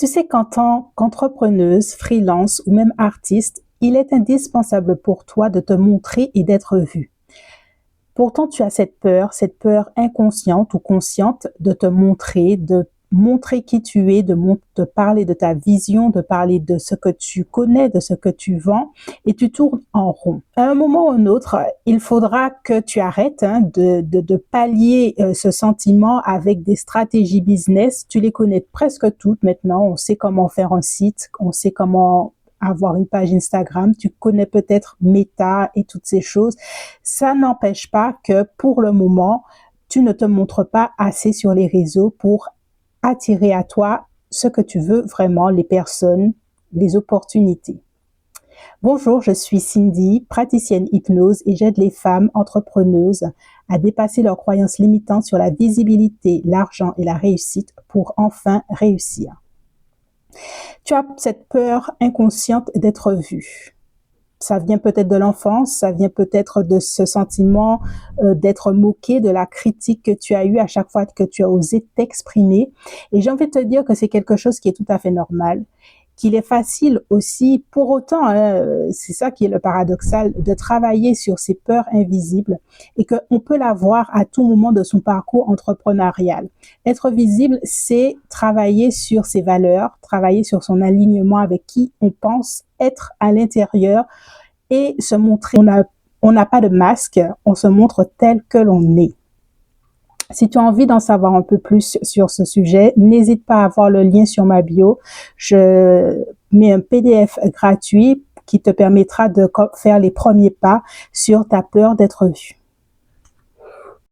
Tu sais qu'en tant qu'entrepreneuse, freelance ou même artiste, il est indispensable pour toi de te montrer et d'être vue. Pourtant, tu as cette peur inconsciente ou consciente de te montrer, de montrer qui tu es, de parler de ta vision, de parler de ce que tu connais, de ce que tu vends, et tu tournes en rond. À un moment ou un autre, il faudra que tu arrêtes de pallier ce sentiment avec des stratégies business. Tu les connais presque toutes maintenant. On sait comment faire un site, on sait comment avoir une page Instagram, tu connais peut-être Meta et toutes ces choses. Ça n'empêche pas que pour le moment, tu ne te montres pas assez sur les réseaux pour attirer à toi ce que tu veux vraiment, les personnes, les opportunités. Bonjour, je suis Cindy, praticienne hypnose et j'aide les femmes entrepreneuses à dépasser leurs croyances limitantes sur la visibilité, l'argent et la réussite pour enfin réussir. Tu as cette peur inconsciente d'être vue. Ça vient peut-être de l'enfance, ça vient peut-être de ce sentiment d'être moqué, de la critique que tu as eue à chaque fois que tu as osé t'exprimer. Et j'ai envie de te dire que c'est quelque chose qui est tout à fait normal, qu'il est facile aussi, pour autant, c'est ça qui est le paradoxal, de travailler sur ces peurs invisibles et qu'on peut la voir à tout moment de son parcours entrepreneurial. Être visible, c'est travailler sur ses valeurs, travailler sur son alignement avec qui on pense être à l'intérieur et se montrer. On n'a pas de masque, on se montre tel que l'on est. Si tu as envie d'en savoir un peu plus sur ce sujet, n'hésite pas à voir le lien sur ma bio. Je mets un PDF gratuit qui te permettra de faire les premiers pas sur ta peur d'être vue.